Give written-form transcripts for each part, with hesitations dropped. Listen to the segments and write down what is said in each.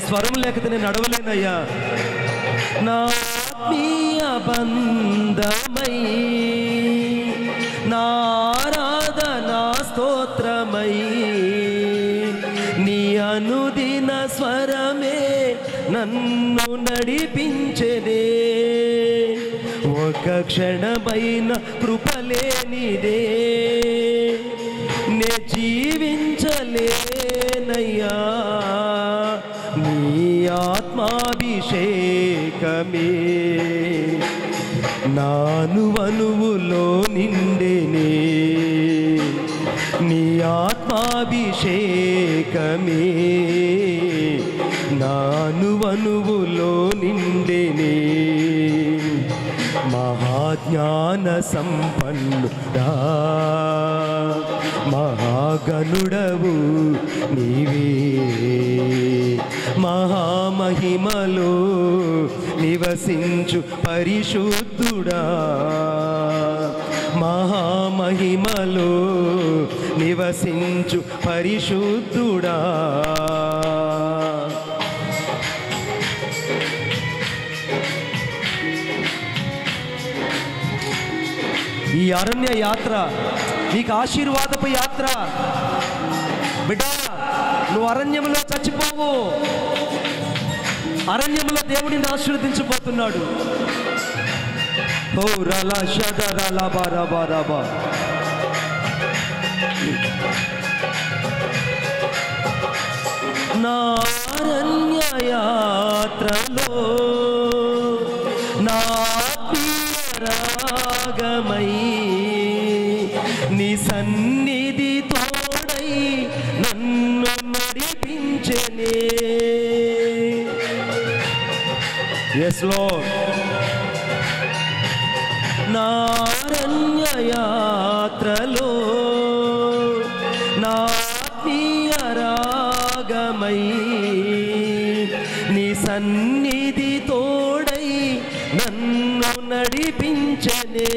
స్వరం లేకపోతే నేను నడవలేనయ్యా. నా ఆత్మీయ బంధమై, నా ఆరాధనా స్తోత్రమై, నీ అనుదిన స్వరమే నన్ను నడిపించెనే. ఒక క్షణమైన కృపలేనిదే నే జీవించలేనయ్యా. నీ ఆత్మాభిషేకమే నానువనువులో నిండెనే. నీ ఆత్మాభిషేకమే నానువనువులో నిండెనే. మహాజ్ఞాన సంపన్నుడా, మహాగణుడవు నీవే. మహామహిమలో నివసించు పరిశుద్ధుడా, మహామహిమలో నివసించు పరిశుద్ధుడా. ఈ అరణ్య యాత్ర నీకు ఆశీర్వాదపు యాత్ర. బిడ్డ, నువ్వు అరణ్యంలో చచ్చిపోవు. అరణ్యంలో దేవుడిని ఆశీర్వదించబోతున్నాడు. ఓ రలా షద రలా బారా బారా బా. నా అరణ్య యాత్రలో నా రాగమై, నీ సన్నిధి తోడై నన్ను నడిపించెనే. yes Lord. నా అరణ్య యాత్రలో నా ఆత్మీయ రాగమై, నీ సన్నిధి తోడై నన్ను నడిపించనే.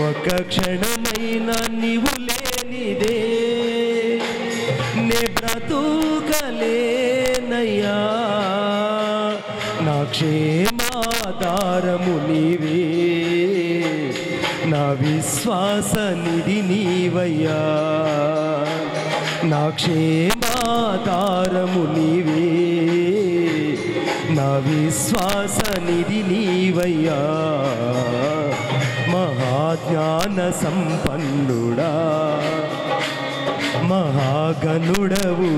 ఒక క్షణమైన నీవు లేనిదే నే బ్రతుకలేనయ్యా. నా క్షేమాధారము నీవే, నా విశ్వాస నిధి నీవయ్యా. నా క్షేమాధారము నీవే, నా విశ్వాస నిధి నీవయ్యా. మహాజ్ఞాన సంపన్నుడా, మహాగణుడవు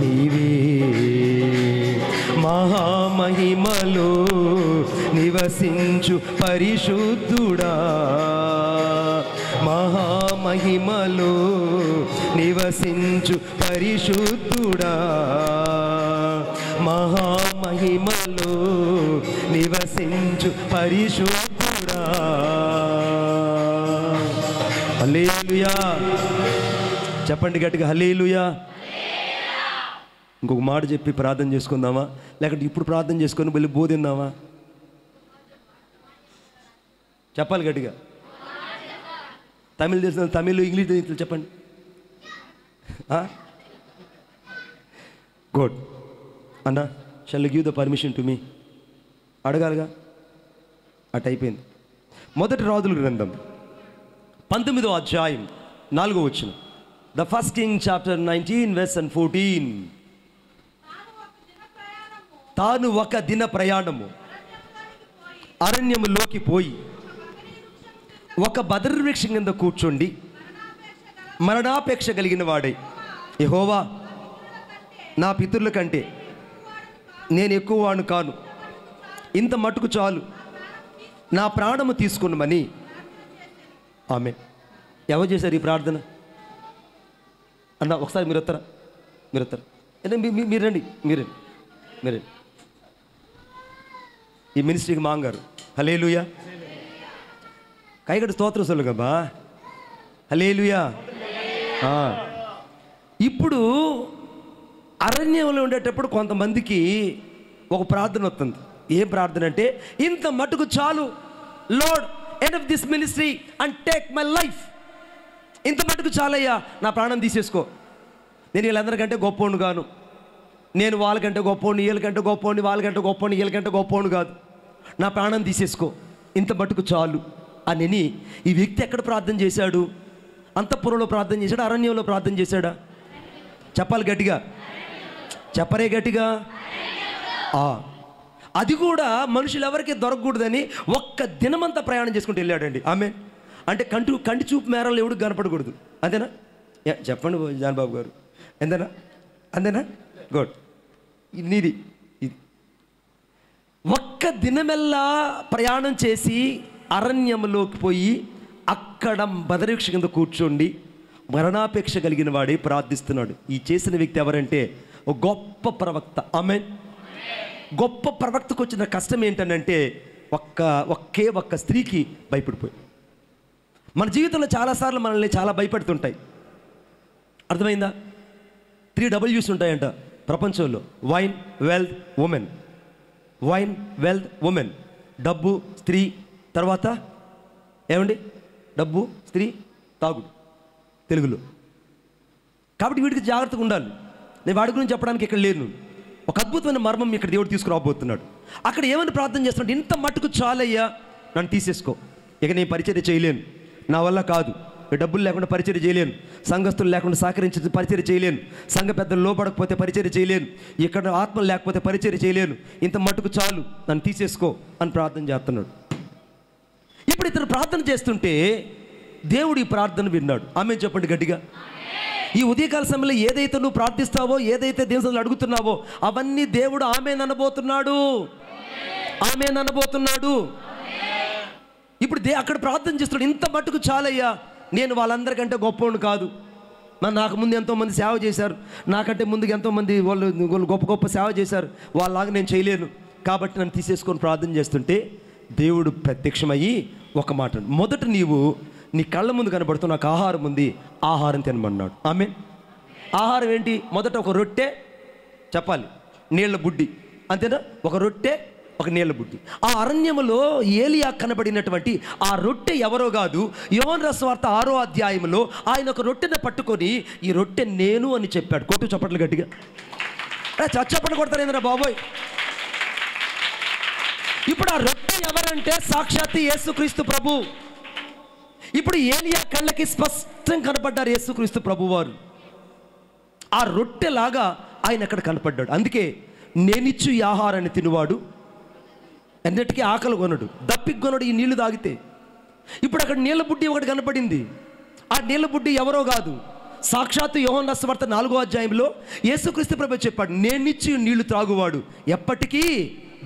నీవే. మహామహిమలో నివసించు పరిశుద్ధుడా, మహామహిమలో నివసించు పరిశుద్ధుడా, మహామహిమలో నివసించు పరిశుద్ధుడా. హల్లెలూయా. చెప్పండి గట్టిగా, హల్లెలూయా. ఇంకొక మాట చెప్పి ప్రార్థన చేసుకుందామా, లేకపోతే ఇప్పుడు ప్రార్థన చేసుకొని వెళ్ళి బోధిందామా? చెప్పాలి గట్టిగా. తమిళ్ తెలిసిన తమిళ్, ఇంగ్లీష్ తెలిసిన చెప్పండి. గుడ్ అన్నా, shall give the permission to me? అడగాలిగా, అటు అయిపోయింది. మొదటి రాజుల గ్రంథం 19వ అధ్యాయం 4వ వచనం. The first king chapter 19 verse 14. తాను ఒక దిన ప్రయాణము అరణ్యములోకి పోయి ఒక బదర్ వృక్షం కింద కూర్చోండి మరణాపేక్ష కలిగిన వాడై, యెహోవా, నా పితరుల కంటే నేను ఎక్కువ వాడు కాను, ఇంత మటుకు చాలు, నా ప్రాణము తీసుకున్నమని. ఆమె ఎవరు చేశారు ఈ ప్రార్థన అన్న? ఒకసారి మీరు వస్తారా? మీరండి. ఈ మినిస్ట్రీకి మాంగారు. హల్లెలూయా. కైగడ స్తోత్రం సొల్లుగబ్బా. హల్లెలూయా. ఇప్పుడు అరణ్యంలో ఉండేటప్పుడు కొంతమందికి ఒక ప్రార్థన వస్తుంది. ఏం ప్రార్థన అంటే, ఇంత మటుకు చాలు, lord end of this ministry and take my life. ఇంత మటుకు చాలయ్యా, నా ప్రాణం తీసేసుకో. నేను వీళ్ళందరికంటే గొప్పవాడు గాను, నేను వాళ్ళకంటే గొప్పవాడిని, వీళ్ళకంటే గొప్పవాడిని, వాళ్ళకంటే గొప్పవాడిని, వీళ్ళకంటే గొప్పవాడిని కాదు, నా ప్రాణం తీసేసుకో, ఇంత మటుకు చాలు అని ఈ వ్యక్తి ఎక్కడ ప్రార్థన చేశాడు? అంతఃపురంలో ప్రార్థన చేశాడా? అరణ్యంలో ప్రార్థన చేశాడా? చెప్పాలి గట్టిగా, చెప్పరే గట్టిగా. అది కూడా మనుషులు ఎవరికి దొరకకూడదని ఒక్క దినమంతా ప్రయాణం చేసుకుంటూ వెళ్ళాడండి. ఆమె అంటే కంటి చూపు మేరలు ఎవడు కనపడకూడదు, అంతేనా? చెప్పండి జాన్బాబు గారు, ఎంతేనా? అంతేనా? గుడ్. నీది ఇది ఒక్క దినమెల్లా ప్రయాణం చేసి అరణ్యంలోకి పోయి అక్కడ బదరీక్ష కింద కూర్చోండి మరణాపేక్ష కలిగిన వాడే ప్రార్థిస్తున్నాడు. ఈ చేసిన వ్యక్తి ఎవరంటే ఒక గొప్ప ప్రవక్త. ఆమేన్. గొప్ప ప్రవక్తకు వచ్చిన కష్టం ఏంటనంటే ఒక్క స్త్రీకి భయపడిపోయి. మన జీవితంలో చాలాసార్లు మనల్ని చాలా భయపడుతుంటాయి. అర్థమైందా? 3 W's ఉంటాయంట ప్రపంచంలో: wine, wealth, women. Wine, wealth, women. డబ్బు, స్త్రీ, తర్వాత ఏమండి? డబ్బు, స్త్రీ, తాగుడు తెలుగులో. కాబట్టి వీటికి జాగ్రత్తగా ఉండాలి. నేను వాడి గురించి చెప్పడానికి ఇక్కడ లేను. ఒక అద్భుతమైన మర్మం ఇక్కడ దేవుడు తీసుకురాబోతున్నాడు. అక్కడ ఏమని ప్రార్థన చేస్తున్నాడు? ఇంత మట్టుకు చాలయ్యా, నన్ను తీసేసుకో, ఇక నేను పరిచర్య చేయలేను, నా వల్ల కాదు, డబ్బులు లేకుండా పరిచర్య చేయలేను, సంఘస్థులు లేకుండా సహకరించి పరిచర్య చేయలేను, సంఘ పెద్దలు లోపడకపోతే పరిచర్య చేయలేను, ఇక్కడ ఆత్మలు లేకపోతే పరిచర్య చేయలేను, ఇంత మట్టుకు చాలు, నన్ను తీసేసుకో అని ప్రార్థన చేస్తున్నాడు. ఇప్పుడు ఇతను ప్రార్థన చేస్తుంటే దేవుడు ఈ ప్రార్థన విన్నాడు. ఆమేన్ చెప్పండి గట్టిగా. ఈ ఉదయకాల సమయంలో ఏదైతే నువ్వు ప్రార్థిస్తావో, ఏదైతే దేవుని అడుగుతున్నావో అవన్నీ దేవుడు ఆమేన్ అనబోతున్నాడు, ఆమేన్ అనబోతున్నాడు. ఇప్పుడు అక్కడ ప్రార్థన చేస్తున్నాడు, ఇంత మట్టుకు చాలయ్యా, నేను వాళ్ళందరికంటే గొప్పవాడు కాదు, నాకు ముందు ఎంతోమంది సేవ చేశారు, నాకంటే ముందుకు ఎంతోమంది వాళ్ళు గొప్ప సేవ చేశారు, వాళ్ళలాగా నేను చేయలేను, కాబట్టి నన్ను తీసేసుకొని ప్రార్థన చేస్తుంటే దేవుడు ప్రత్యక్షమయ్యి ఒక మాట, మొదట నీవు నీ కళ్ళ ముందు కనబడుతున్న నాకు ఆహారం ఉంది, ఆహారం తినమన్నాడు. ఆమేన్. ఆహారం ఏంటి? మొదట ఒక రొట్టె, చెప్పాలి, నీళ్ల బుడ్డి, అంతేనా? ఒక రొట్టె, ఒక నీళ్ల బుడ్డి. ఆ అరణ్యములో ఏలియా కనబడినటువంటి ఆ రొట్టె ఎవరో కాదు, యోహాను రాసిన సువార్త 6వ అధ్యాయంలో ఆయన ఒక రొట్టెను పట్టుకొని ఈ రొట్టె నేను అని చెప్పాడు. కొట్టు చప్పట్లు గట్టిగా. చప్పట్లు కొడతారు ఏంద్రా బాబోయ్. ఇప్పుడు ఆ రొట్టె ఎవరంటే సాక్షాత్తు యేసుక్రీస్తు ప్రభు. ఇప్పుడు ఏలియా కళ్ళకి స్పష్టంగా కనపడ్డారు యేసుక్రీస్తు ప్రభువారు. ఆ రొట్టెలాగా ఆయన అక్కడ కనపడ్డాడు. అందుకే నేనిచ్చు ఈ ఆహారాన్ని తినువాడు ఎన్నటికీ ఆకలి కొనడు, దప్పికి కొనడు ఈ నీళ్లు తాగితే. ఇప్పుడు అక్కడ నీళ్ళ బుడ్డి ఒకటి కనపడింది. ఆ నీళ్ళ బుడ్డి ఎవరో కాదు, సాక్షాత్తు యోహాను రాసిన సువార్త 4వ అధ్యాయంలో యేసుక్రీస్తు ప్రభు చెప్పాడు, నేనిచ్చి నీళ్లు త్రాగువాడు ఎప్పటికీ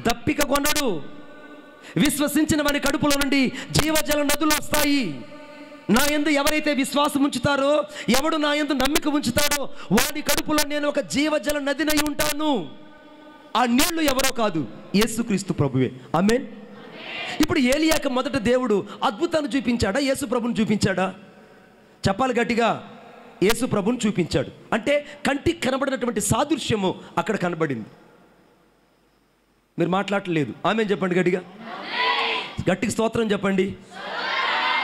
దప్పిక కొనడు, విశ్వసించిన వారి కడుపులో నుండి జీవజల నదులు వస్తాయి. నా యందు ఎవరైతే విశ్వాసం ఉంచుతారో, ఎవడు నా యందు నమ్మిక ఉంచుతాడో వాడి కడుపులో నేను ఒక జీవజల నదినై ఉంటాను. ఆ నీళ్లు ఎవరో కాదు, యేసుక్రీస్తు ప్రభువే. ఆమేన్. ఇప్పుడు ఏలియాకి మొదట దేవుడు అద్భుతాన్ని చూపించాడా, యేసు ప్రభుని చూపించాడా? చెప్పాలి గట్టిగా. యేసు ప్రభుని చూపించాడు. అంటే కంటికి కనబడినటువంటి సాదృశ్యము అక్కడ కనబడింది. మీరు మాట్లాడలేదు, ఆమేన్ చెప్పండి గట్టిగా. గట్టికి స్తోత్రం చెప్పండి.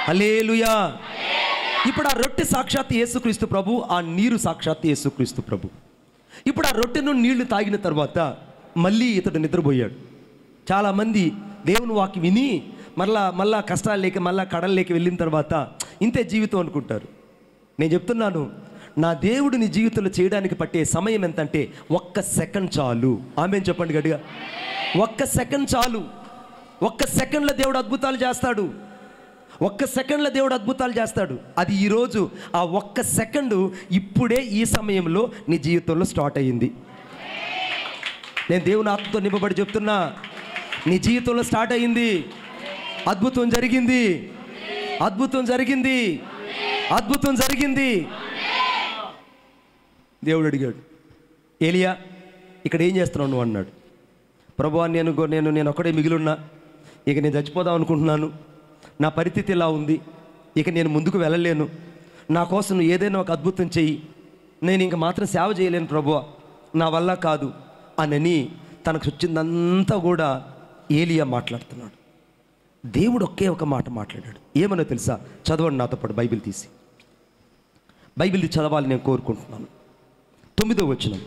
హల్లెలూయా. ఇప్పుడు ఆ రొట్టె సాక్షాత్ యేసుక్రీస్తు ప్రభు, ఆ నీరు సాక్షాత్ యేసుక్రీస్తు ప్రభు. ఇప్పుడు ఆ రొట్టెను నీళ్లు తాగిన తర్వాత మళ్ళీ ఇతడు నిద్రపోయాడు. చాలామంది దేవుని వాక్యం విని మళ్ళా కష్టాలు లేక మళ్ళా కడల్లోకి వెళ్ళిన తర్వాత ఇంతే జీవితం అనుకుంటారు. నేను చెప్తున్నాను, నా దేవుడు నీ జీవితంలో చేయడానికి పట్టే సమయం ఎంత అంటే 1 సెకండ్ చాలు. ఆమేన్ చెప్పండి గట్టిగా. 1 సెకండ్ చాలు. 1 సెకండ్లో దేవుడు అద్భుతాలు చేస్తాడు. 1 సెకండ్లో దేవుడు అద్భుతాలు చేస్తాడు. అది ఈరోజు ఆ 1 సెకండు ఇప్పుడే ఈ సమయంలో నీ జీవితంలో స్టార్ట్ అయ్యింది. నేను దేవుని ఆత్మతో నింపబడి చెప్తున్నా, నీ జీవితంలో స్టార్ట్ అయ్యింది. అద్భుతం జరిగింది, అద్భుతం జరిగింది, అద్భుతం జరిగింది. దేవుడు అడిగాడు, ఏలియా ఇక్కడ ఏం చేస్తున్నావు నువ్వు అన్నాడు. ప్రభువా, నేను ఒక్కడే మిగిలిన్నా, ఇక నేను చచ్చిపోదాం అనుకుంటున్నాను, నా పరిస్థితి ఇలా ఉంది, ఇక నేను ముందుకు వెళ్ళలేను, నా కోసం నువ్వు ఏదైనా ఒక అద్భుతం చెయ్యి, నేను ఇంక మాత్రం సేవ చేయలేను ప్రభువా, నా వల్ల కాదు అని తనకు వచ్చిందంతా కూడా ఏలియా మాట్లాడుతున్నాడు. దేవుడు ఒకే ఒక మాట మాట్లాడాడు. ఏమన్నా తెలుసా? చదవండి నాతో పాటు బైబిల్ తీసి. బైబిల్ చదవాలి నేను కోరుకుంటున్నాను. 9వ వచనం.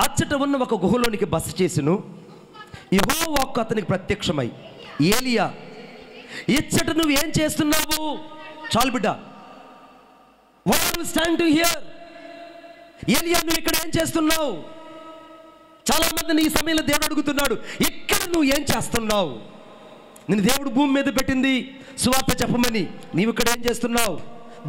అచ్చట ఉన్న ఒక గుహలోనికి బస చేసెను. యెహోవా వాక్కు అతనికి ప్రత్యక్షమై, ఏలియా ఇచ్చట నువ్వు ఏం చేస్తున్నావు? చాలు బిడ్డ, what are you standing to here? ఏలియా నువ్వు ఇక్కడ ఏం చేస్తున్నావు? చాలా మందిని ఈ సమయంలో దేవుడు అడుగుతున్నాడు, ఇక్కడ నువ్వు ఏం చేస్తున్నావు? నేను దేవుడు భూమి మీద పెట్టింది సువార్త చెప్పమని, నీవు ఇక్కడ ఏం చేస్తున్నావు?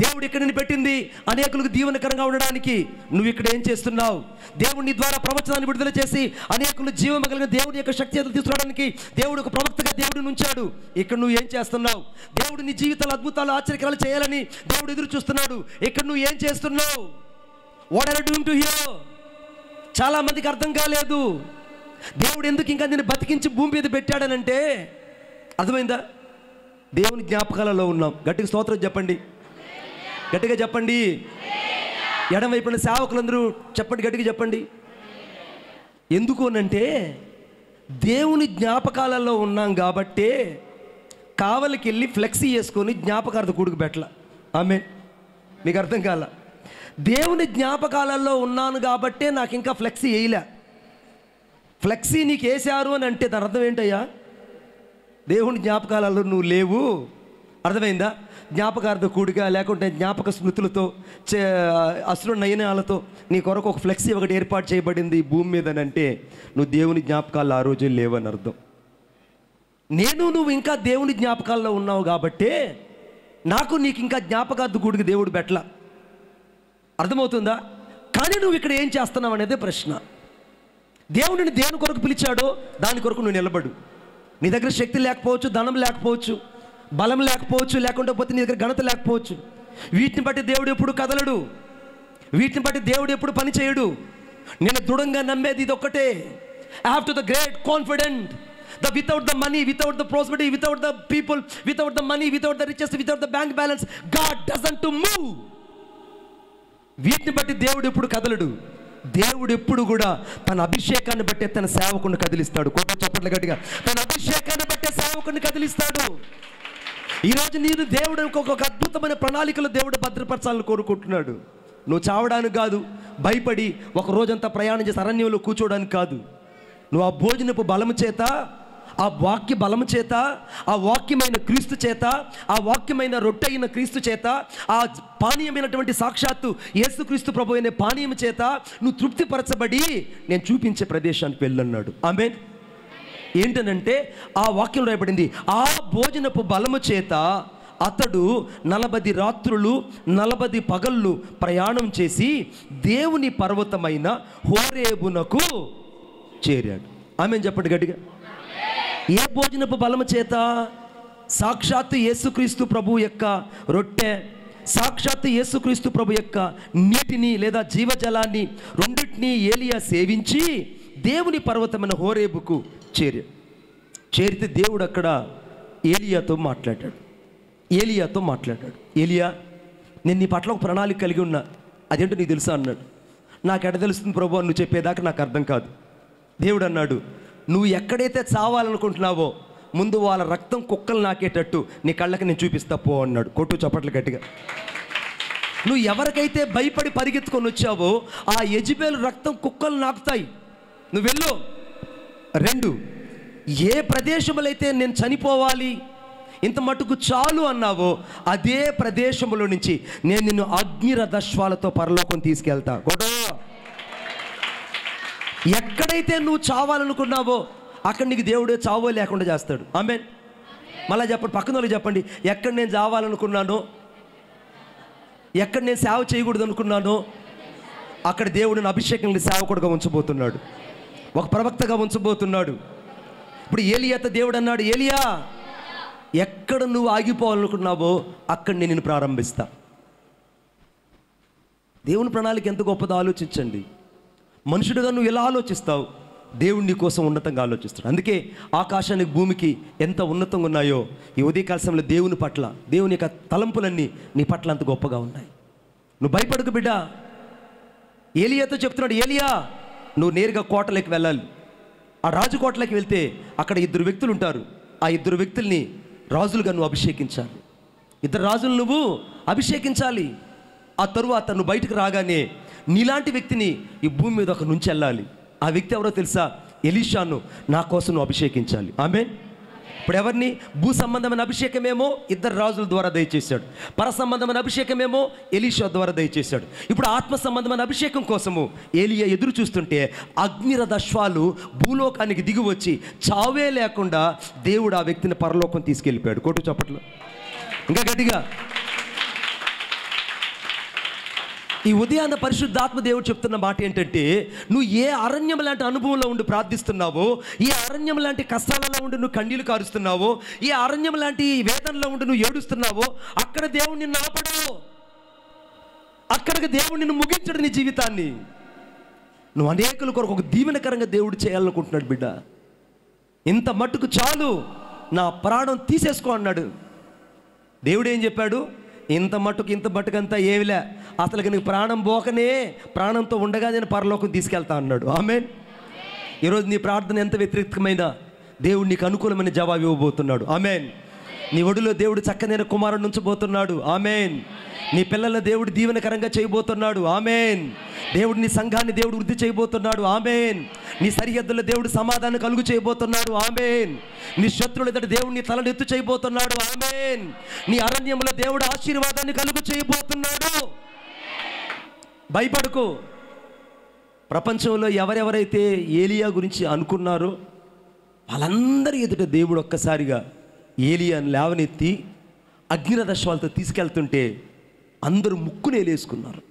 దేవుడు ఇక్కడ నిన్ను పెట్టింది అనేకులకు దీవెనకరంగా ఉండడానికి, నువ్వు ఇక్కడ ఏం చేస్తున్నావు? దేవుడు నీ ద్వారా ప్రవచనాన్ని విడుదల చేసి అనేకులు జీవం కలిగిన దేవుడి యొక్క శక్తి తీసుకురావడానికి దేవుడు ఒక ప్రవక్తగా దేవుడిని ఉంచాడు. ఇక్కడ నువ్వు ఏం చేస్తున్నావు? దేవుడు నీ జీవితాలు అద్భుతాలు ఆశ్చర్యకరాలు చేయాలని దేవుడు ఎదురు చూస్తున్నాడు. ఇక్కడ నువ్వు ఏం చేస్తున్నావు? What are you doing to here? చాలా మందికి అర్థం కాలేదు దేవుడు ఎందుకు ఇంకా నేను బతికించి భూమి మీద పెట్టాడనంటే. అర్థమైందా? దేవుని జ్ఞాపకాలలో ఉన్నాం. గట్టిగా స్తోత్రం చెప్పండి, గట్టిగా చెప్పండి. ఎడమవైపున సేవకులందరూ చెప్పండి, గట్టిగా చెప్పండి. ఎందుకు అనంటే దేవుని జ్ఞాపకాలలో ఉన్నాం కాబట్టే కావలికి వెళ్ళి ఫ్లెక్సీ చేసుకొని జ్ఞాపకార్థ కూడుకు పెట్టల. ఆమేన్. మీకు అర్థం కాల? దేవుని జ్ఞాపకాలలో ఉన్నాను కాబట్టే నాకు ఇంకా ఫ్లెక్సీ వేయలే. ఫ్లెక్సీ నీకు వేసారు అని అంటే దాని అర్థం ఏంటయ్యా? దేవుని జ్ఞాపకాలలో నువ్వు లేవు. అర్థమైందా? జ్ఞాపకార్థ కూడిక లేకుంటే జ్ఞాపక స్మృతులతో అశ్రు నయనాలతో నీ కొరకు ఒక ఫ్లెక్సీ ఒకటి ఏర్పాటు చేయబడింది భూమి మీద అని అంటే నువ్వు దేవుని జ్ఞాపకాలు ఆ రోజు లేవని అర్థం. నువ్వు ఇంకా దేవుని జ్ఞాపకాల్లో ఉన్నావు కాబట్టే నాకు నీకు ఇంకా జ్ఞాపకార్థ కూడికి దేవుడు పెట్టల. అర్థమవుతుందా? కానీ నువ్వు ఇక్కడ ఏం చేస్తున్నావు అనేదే ప్రశ్న. దేవుడిని దేని కొరకు పిలిచాడో దాని కొరకు నువ్వు నిలబడు. నీ దగ్గర శక్తి లేకపోవచ్చు, ధనం లేకపోవచ్చు, బలం లేకపోవచ్చు, లేకుండా పోతే నీ దగ్గర ఘనత లేకపోవచ్చు. వీటిని బట్టి దేవుడు ఎప్పుడు కదలడు, వీటిని బట్టి దేవుడు ఎప్పుడు పని చేయడు. నేను దృఢంగా నమ్మేది ఇది ఒక్కటే, I have to the great confident that without the money, without the prosperity, without the people, without the money, without the riches, without the bank balance, God doesn't move. వీటిని బట్టి దేవుడు ఎప్పుడు కదలడు. దేవుడు ఎప్పుడు కూడా తన అభిషేకాన్ని బట్టే తన సేవకుని కదిలిస్తాడు. కోట చప్పట్ల గట్టిగా, తన అభిషేకాన్ని బట్టే సేవకుని కదిలిస్తాడు. ఈరోజు నేను దేవుడు ఒక అద్భుతమైన ప్రణాళికలో దేవుడు భద్రపరచాలని కోరుకుంటున్నాడు. నువ్వు చావడానికి కాదు, భయపడి ఒక రోజంతా ప్రయాణం చేసి అరణ్యంలో కూర్చోవడానికి కాదు. నువ్వు ఆ భోజనపు బలము చేత, ఆ వాక్య బలము చేత, ఆ వాక్యమైన క్రీస్తు చేత, ఆ వాక్యమైన రొట్టె అయిన క్రీస్తు చేత, ఆ పానీయమైనటువంటి సాక్షాత్తు యేసుక్రీస్తు ప్రభు అనే పానీయం చేత నువ్వు తృప్తిపరచబడి నేను చూపించే ప్రదేశానికి వెళ్ళన్నాడు. ఆమేన్. ఏంటనంటే ఆ వాక్యం రాయబడింది, ఆ భోజనపు బలము చేత అతడు 40 రాత్రులు 40 పగళ్ళు ప్రయాణం చేసి దేవుని పర్వతమైన హోరేబునకు చేరాడు. ఆమేన్ చెప్పండి గట్టిగా. ఏ భోజనపు బలము చేత? సాక్షాత్తు యేసుక్రీస్తు ప్రభు యొక్క రొట్టె, సాక్షాత్తు యేసుక్రీస్తు ప్రభు యొక్క నీటిని లేదా జీవజలాన్ని రెండింటినీ ఏలియా సేవించి దేవుని పర్వతమైన హోరేబుకు చేరితే దేవుడు అక్కడ ఏలియాతో మాట్లాడాడు. ఏలియా, నేను నీ పట్ల ఒక ప్రణాళిక కలిగి ఉన్నా, అదేంటో నీకు తెలుసా అన్నాడు. నాకెట తెలుస్తుంది ప్రభు, నువ్వు చెప్పేదాకా నాకు అర్థం కాదు. దేవుడు అన్నాడు, నువ్వు ఎక్కడైతే చావాలనుకుంటున్నావో ముందు వాళ్ళ రక్తం కుక్కలు నాకేటట్టు నీ కళ్ళకి నేను చూపిస్తా పో అన్నాడు. కొట్టు చప్పట్లు గట్టిగా. నువ్వు ఎవరికైతే భయపడి పరిగెత్తుకొని వచ్చావో ఆ యెజబెలు రక్తం కుక్కలు నాకుతాయి, నువ్వు వెళ్ళు. 2, ఏ ప్రదేశములైతే నేను చనిపోవాలి ఇంత మటుకు చాలు అన్నావో అదే ప్రదేశంలో నుంచి నేను నిన్ను అగ్నిరథశ్వాలతో పరలోకం తీసుకెళ్తా. కొట్టు. ఎక్కడైతే నువ్వు చావాలనుకున్నావో అక్కడ నీకు దేవుడే చావో లేకుండా చేస్తాడు. ఆమేన్. మళ్ళీ చెప్పండి, పక్కన వాళ్ళకి చెప్పండి, ఎక్కడ నేను చావాలనుకున్నానో, ఎక్కడ నేను సేవ చేయకూడదు అనుకున్నానో అక్కడ దేవుడిని అభిషేకంగా సేవకుడుగా ఉంచబోతున్నాడు, ఒక ప్రవక్తగా ఉంచబోతున్నాడు. ఇప్పుడు ఏలియాతో దేవుడు అన్నాడు, ఏలియా ఎక్కడ నువ్వు ఆగిపోవాలనుకున్నావో అక్కడ నేను నిన్ను ప్రారంభిస్తా. దేవుని ప్రణాళిక ఎంత గొప్పదో ఆలోచించండి. మనుషుడుగా నువ్వు ఎలా ఆలోచిస్తావు, దేవుడు నీ కోసం ఉన్నతంగా ఆలోచిస్తాడు. అందుకే ఆకాశానికి భూమికి ఎంత ఉన్నతంగా ఉన్నాయో ఈ ఉదయకాల సమయంలో దేవుని పట్ల, దేవుని యొక్క తలంపులన్నీ నీ పట్ల అంత గొప్పగా ఉన్నాయి. నువ్వు భయపడకు బిడ్డ. ఏలియాతో చెప్తున్నాడు, ఏలియా నువ్వు నేరుగా కోటలోకి వెళ్ళాలి. ఆ రాజు కోటలోకి వెళ్తే అక్కడ 2 వ్యక్తులు ఉంటారు. ఆ 2 వ్యక్తుల్ని రాజులుగా నువ్వు అభిషేకించాలి. 2 రాజులు నువ్వు అభిషేకించాలి. ఆ తరువాత నువ్వు బయటకు రాగానే నీలాంటి వ్యక్తిని ఈ భూమి మీద ఒక నుంచి వెళ్ళాలి. ఆ వ్యక్తి ఎవరో తెలుసా? ఎలీషాను నా కోసం నువ్వు అభిషేకించాలి. ఆమేన్. ఇప్పుడు ఎవరిని? భూ సంబంధమైన అభిషేకమేమో ఇద్దరు రాజుల ద్వారా దయచేశాడు, పర సంబంధమైన అభిషేకమేమో ఎలీషా ద్వారా దయచేశాడు. ఇప్పుడు ఆత్మ సంబంధమైన అభిషేకం కోసము ఏలియా ఎదురు చూస్తుంటే అగ్నిరథ అశ్వాలు భూలోకానికి దిగి వచ్చి చావే లేకుండా దేవుడు ఆ వ్యక్తిని పరలోకం తీసుకెళ్ళిపోయాడు. కొట్టు చప్పట్లు ఇంకా గట్టిగా. ఈ ఉదయాన్న పరిశుద్ధాత్మ దేవుడు చెప్తున్న మాట ఏంటంటే, నువ్వు ఏ అరణ్యం లాంటి అనుభవంలో ఉండి ప్రార్థిస్తున్నావో, ఏ అరణ్యం లాంటి కష్టాలలో ఉండి నువ్వు కన్నీళ్లు కారుస్తున్నావో, ఏ అరణ్యం లాంటి వేదనలో ఉండి నువ్వు ఏడుస్తున్నావో, అక్కడ దేవుడు నిన్ను ఆపడు. అక్కడికి దేవుడు నిన్ను ముగించడు నీ జీవితాన్ని. నువ్వు అనేకుల కొరకు ఒక దీవెనకరంగా దేవుడు చేయాలనుకుంటున్నాడు. బిడ్డ, ఇంత మట్టుకు చాలు, నా ప్రాణం తీసేసుకో అన్నాడు. దేవుడు ఏం చెప్పాడు? ఇంత మట్టుకంతా ఏమిలే, అసలుకి నీకు ప్రాణం పోకనే, ప్రాణంతో ఉండగా నేను పరలోకం తీసుకెళ్తా అన్నాడు. ఆమేన్. ఈరోజు నీ ప్రార్థన ఎంత వ్యతిరేకమైనా దేవుడు నీకు అనుకూలమైన జవాబు ఇవ్వబోతున్నాడు. ఆమేన్. నీ ఒడిలో దేవుడు చక్కనైన కుమారుడు ఉంచబోతున్నాడు. ఆమేన్. నీ పిల్లల దేవుడు దీవెనకరంగా చేయబోతున్నాడు. ఆమేన్. దేవుడు నీ సంఘాన్ని దేవుడు వృద్ధి చేయబోతున్నాడు. ఆమేన్. నీ సరిహద్దుల్లో దేవుడు సమాధానం కలుగు చేయబోతున్నాడు. ఆమేన్. నీ శత్రువుల ఎదుట దేవుడు నీ తలను ఎత్తు చేయబోతున్నాడు. ఆమేన్. నీ అరణ్యంలో దేవుడు ఆశీర్వాదాన్ని కలుగు చేయబోతున్నాడు. భయపడకు. ప్రపంచంలో ఎవరెవరైతే ఏలియా గురించి అనుకున్నారో వాళ్ళందరి ఎదుట దేవుడు ఒక్కసారిగా ఏలియాను లేవనెత్తి అగ్నిరథాశ్వాలతో తీసుకెళ్తుంటే అందరూ ముక్కునేలేసుకున్నారు,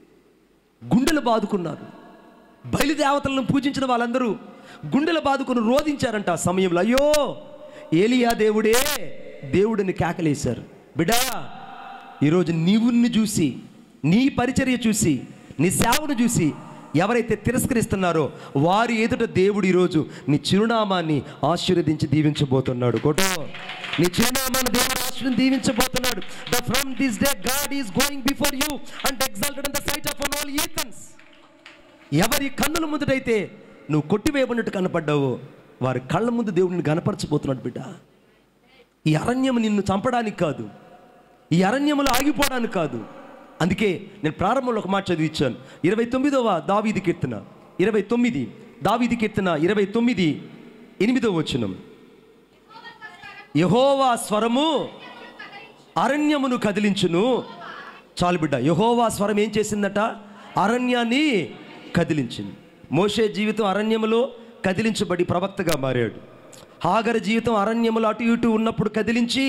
గుండెలు బాదుకున్నారు. బయలుదేవతలను పూజించిన వాళ్ళందరూ గుండెలు బాదుకుని రోధించారంట. ఆ సమయంలో అయ్యో ఏలియా దేవుడే దేవుడిని కేకలేశారు. బిడ్డా, ఈరోజు నీవుని చూసి, నీ పరిచర్య చూసి, నీ సేవను చూసి ఎవరైతే తిరస్కరిస్తున్నారో వారి ఎదుట దేవుడు ఈరోజు నీ చిరునామాన్ని ఆశీర్వదించి దీవించబోతున్నాడు. కొట్టో, నీ చిరునామాన్ని దేవుడు ఆశీర్వదించి దీవించబోతున్నాడు. From this day God is going before you and exalted in the sight of all heathens. ఎవరి కన్నుల ముందుటైతే నువ్వు కొట్టివేయబడినట్టు కనపడ్డావో వారి కళ్ళ ముందు దేవుడిని గణపరచబోతున్నాడు. బిడ్డ, ఈ అరణ్యం నిన్ను చంపడానికి కాదు, ఈ అరణ్యములో ఆగిపోవడానికి కాదు. అందుకే నేను ప్రారంభంలో ఒక మాట చదివించాను. 29వ దావీదు కీర్తన 29, దావీదు కీర్తన 29, 8వ వచనం. యెహోవా స్వరము అరణ్యమును కదిలించును. చాలు బిడ్డ, యెహోవా స్వరం ఏం చేసిందట? అరణ్యాన్ని కదిలించింది. మోషే జీవితం అరణ్యములో కదిలించబడి ప్రవక్తగా మారాడు. హాగరు జీవితం అరణ్యములో అటు ఇటు ఉన్నప్పుడు కదిలించి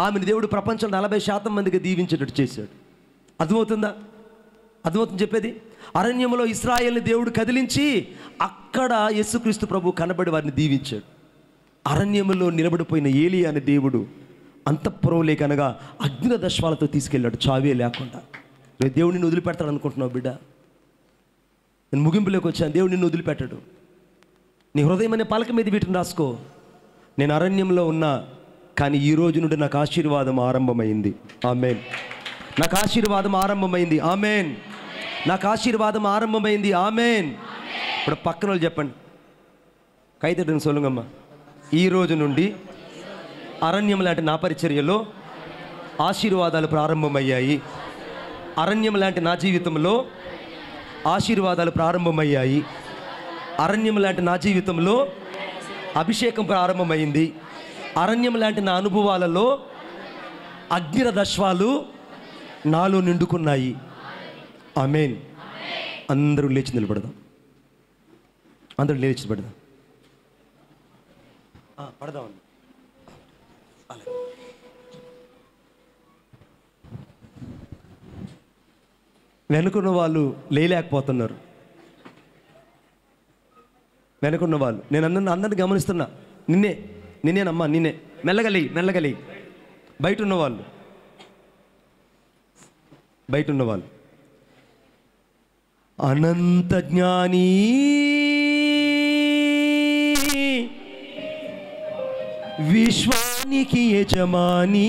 ఆమెను దేవుడు ప్రపంచంలో 40% మందికి దీవించేటట్టు చేశాడు. అర్థమవుతుందా? అర్థమవుతుంది చెప్పేది? అరణ్యములో ఇశ్రాయేల్ని దేవుడు కదిలించి అక్కడ యేసుక్రీస్తు ప్రభు కనబడి వారిని దీవించాడు. అరణ్యములో నిలబడిపోయిన ఏలియా అనే దేవుడు అంతఃపురంలోకి అనగా అగ్నిరథాశ్వాలతో తీసుకెళ్ళాడు, చావే లేకుండా. రేపు దేవుడు నిన్ను వదిలిపెడతాడు అనుకుంటున్నావు బిడ్డ? నేను ముగింపులోకి వచ్చాను. దేవుడు నిన్ను వదిలిపెట్టాడు. నీ హృదయం అనే పలక మీద వీటిని రాసుకో. నేను అరణ్యంలో ఉన్నా, కానీ ఈ రోజు నుండి నాకు ఆశీర్వాదం ఆరంభమైంది. ఆమేన్. నాకు ఆశీర్వాదం ఆరంభమైంది. ఆమేన్. నాకు ఆశీర్వాదం ఆరంభమైంది. ఆమేన్. ఇప్పుడు పక్కన వాళ్ళు చెప్పండి, కైతేటని సొలుగమ్మ, ఈ రోజు నుండి అరణ్యం లాంటి నా పరిచర్యలో ఆశీర్వాదాలు ప్రారంభమయ్యాయి. అరణ్యం లాంటి నా జీవితంలో ఆశీర్వాదాలు ప్రారంభమయ్యాయి. అరణ్యం లాంటి నా జీవితంలో అభిషేకం ప్రారంభమైంది. అరణ్యం లాంటి నా అనుభవాలలో అగ్నిరథాశ్వాలు నాలో నిండుకున్నాయి. ఆమేన్. అందరూ లేచి నిలబడదాం. అందరూ లేచి నిలబడదాం. పడదాం. వెనుకున్న వాళ్ళు లేలేకపోతున్నారు. వెనుకున్న వాళ్ళు, నేను అందరిని గమనిస్తున్నా. నిన్నేనమ్మా, నిన్నే. మెల్లగలి. బయట ఉన్నవాళ్ళు అనంత జ్ఞాని విశ్వానికి యజమాని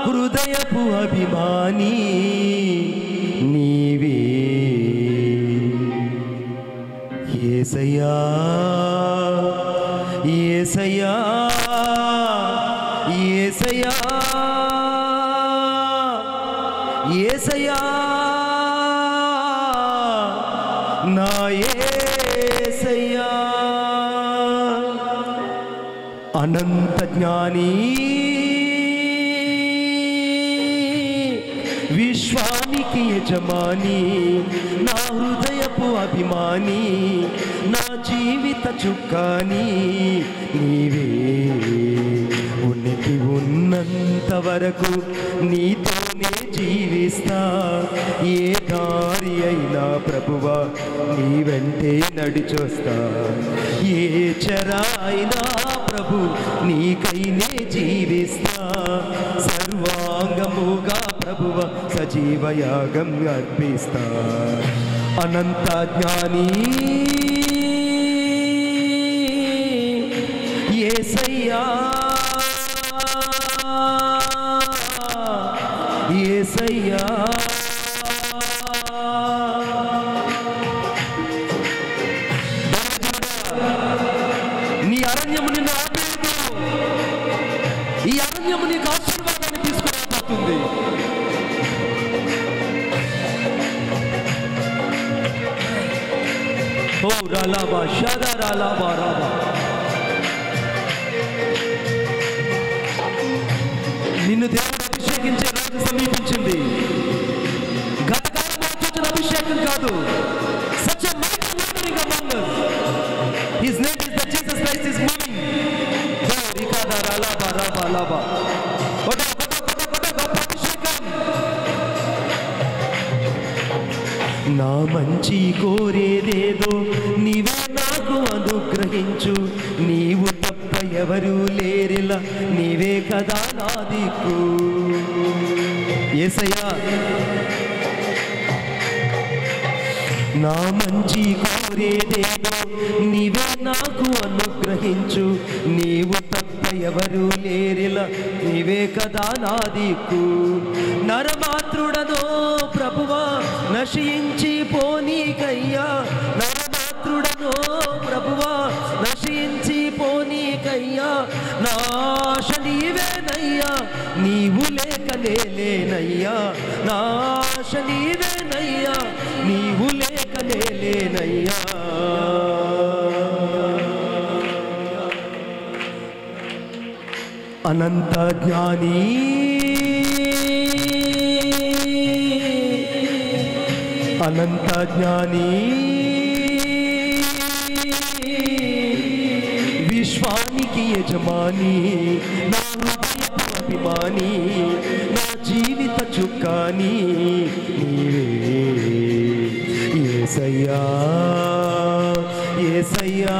హృదయపు అభిమాని నీవే యేసయ్యా, యేసయ్యా, యేసయ్యా. యేసయ్యా నా యేసయ్యా అనంత జ్ఞాని విశ్వానికి యజమాని నా హృదయపు అభిమాని నా జీవిత చుక్కాని నీవే ఉనికి ఉన్నంత వరకు నీతోనే జీవిస్తా ఏ దారి అయినా ప్రభువా నీ వెంటే నడిచొస్తా ఏ చెర అయినా ప్రభు నీకైనే జీవిస్తా సర్వాంగముగా ప్రభువ సజీవయాగం అర్పిస్తా అనంత జ్ఞాని యేసయ్యా యేసయ్యా నీ అరణ్యము నిన్ను ఆపేయదు, ఈ అరణ్యము నీకు ఆశీర్వాదాన్ని తీసుకురాబోతుంది. ఓ రాలాబా షాదా రాలాబా రాబా నిన్ను దేవుడు అభిషేకించే రోజు సమీపించింది. గతకాలంలో చూసిన అభిషేకం కాదు. Such a mighty moving among us. His name is that Jesus Christ is moving. Rikada ralaba raba laba. Oda goppa అభిషేకం. నా మంచి కోరేదేదో నీవే నాకు అనుగ్రహించు, నీవు తప్ప ఎవరు లేరిలా నీవే కదా నా దిక్కు. యేసయ్యా నా మంచి కోరేదేదో నీవే నాకు అనుగ్రహించు, నీవు తప్ప ఎవరు లేరిలా నీవే కదా నా దిక్కు. నరమాత్రుడనో ప్రభువా నశించి పోనీకయ్యా, నరమాత్రుడనో ప్రభువా నశించి పోనీకయ్యా, నాశ నీవేనయ్యా నీవు లేక లేనయ్యా, నాశ నీవేనయ్యా నీవు లేక లేనయ్యా. అనంత జ్ఞాని అనంత జ్ఞాని విశ్వానికి యజమాని నా హృదయపు అభిమాని నా జీవిత చుక్కాని నీవే యేసయ్యా యేసయ్యా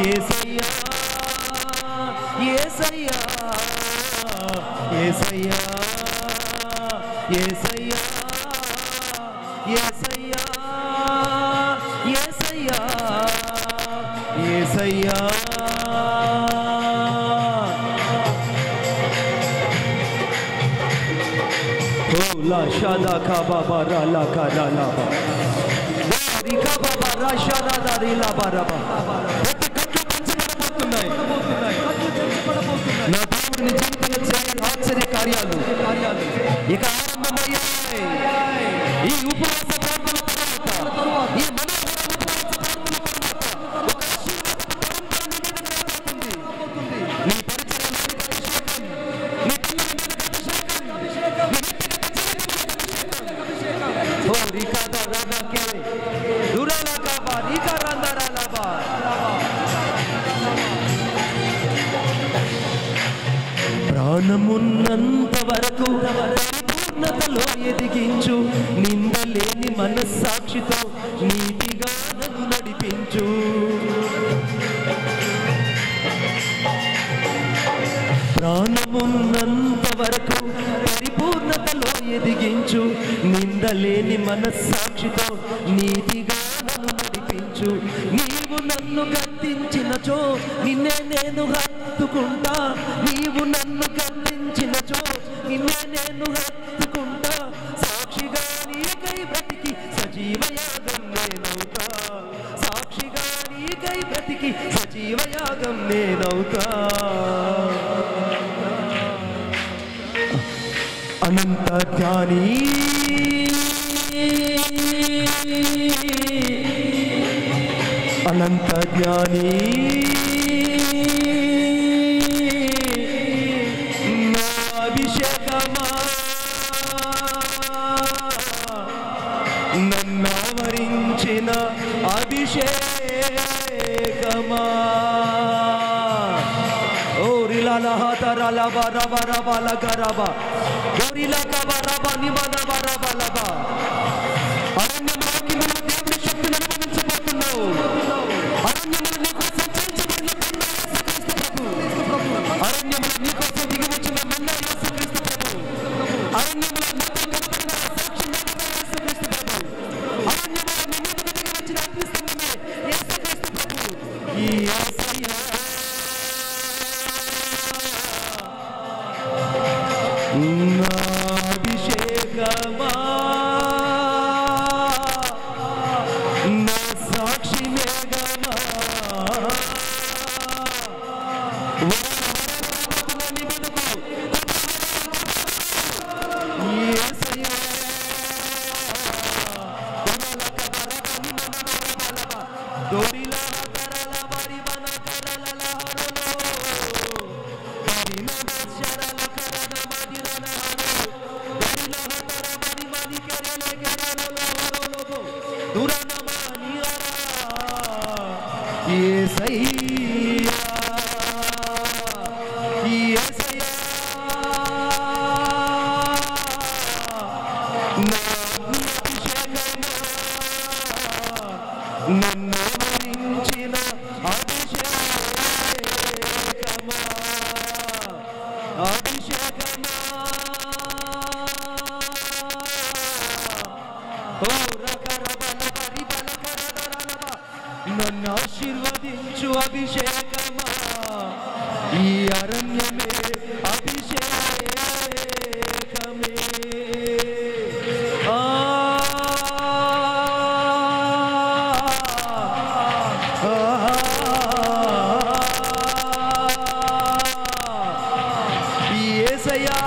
యేసయ్యా యేసయ్యా యేసయ్యా యేసయ్యా యేసయ్యా యేసయ్యా యేసయ్యా ఓ లా షాదా కా బాబా రా లా కా రా లా బా రి కా బాబా రా షాదా దా రి లా బా రా బా. నా దేవుడు నీ జీవితంలో చేసే ఆశ్చర్య కార్యాలు ఇక ఆరంభమయ్యాయి. ఈ ఉపవాస ప్రార్థన తర్వాత ఈ ప్రాణమున్నంత వరకు పరిపూర్ణతలో ఎదిగించు, నిందలేని మనస్సాక్షితో నీతిగా నన్ను నడిపించు. ప్రాణమున్నంత వరకు పరిపూర్ణతలో ఎదిగించు, నిందలేని మనస్సాక్షితో నీతిగా నన్ను నడిపించు. నీవు నన్ను గద్దించినచో నిన్నే నేను హత్తుకుంటా, నీవు నన్ను గద్దించినచో నిన్నే నేను హత్తుకుంటా. సాక్షిగా నీకై బ్రతికి సజీవయాగం నేనవుతా, సాక్షిగా నీకై బ్రతికి సజీవయాగం నేనవుతా. అనంత జ్ఞాని అనంత జ్ఞాని నా అభిషేకమా నన్నావరించిన అభిషేకమా ఓ రిలాలా హాతరాలా బరబరబల గరబ గోరిలా కబరబ నిమన బరబలబ అరణ్యంలోకి మన దేవుని శక్తిని అనుభవించబోతున్నావు. అరణ్యంలో నీకోసం చంచబడిన మన్నా యేసుక్రీస్తు ప్రభు. అరణ్యంలో నీకోసం దిగి వచ్చిన మన్నా యేసుక్రీస్తు ప్రభు. అరణ్యంలో నీతో కనపడిన సాక్షి మన్నా యేసుక్రీస్తు ప్రభు. అరణ్యంలో నీ మీదకు దిగి వచ్చిన అగ్నిస్తంభమే యేసుక్రీస్తు ప్రభు. ఈ యేసయ్యా నా అభిషేకమా నా సాక్షి మేఘమా యేసయ్యా దోరిలా కరల బరి బన కరల హరలో పరిన బశరల కరన మదిరన హరో దరిలా హతర బరి మని కరల కరల హరలో దురన మాని హరా యేసయ్యా యేసయ్యా నా అభిషేకమా నన్ను వరించిన అభిషేకమా అభిషేకమా ఓ రకరబల పరిబల కరదరలబ నన్ను ఆశీర్వదించు అభిషేకమా ఈ అరణ్యమే అభిషేకమే యేసయ్యా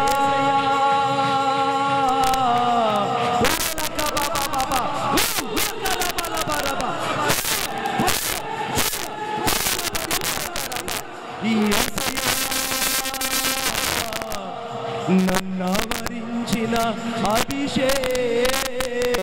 నన్నావరించిన అభిషేకమా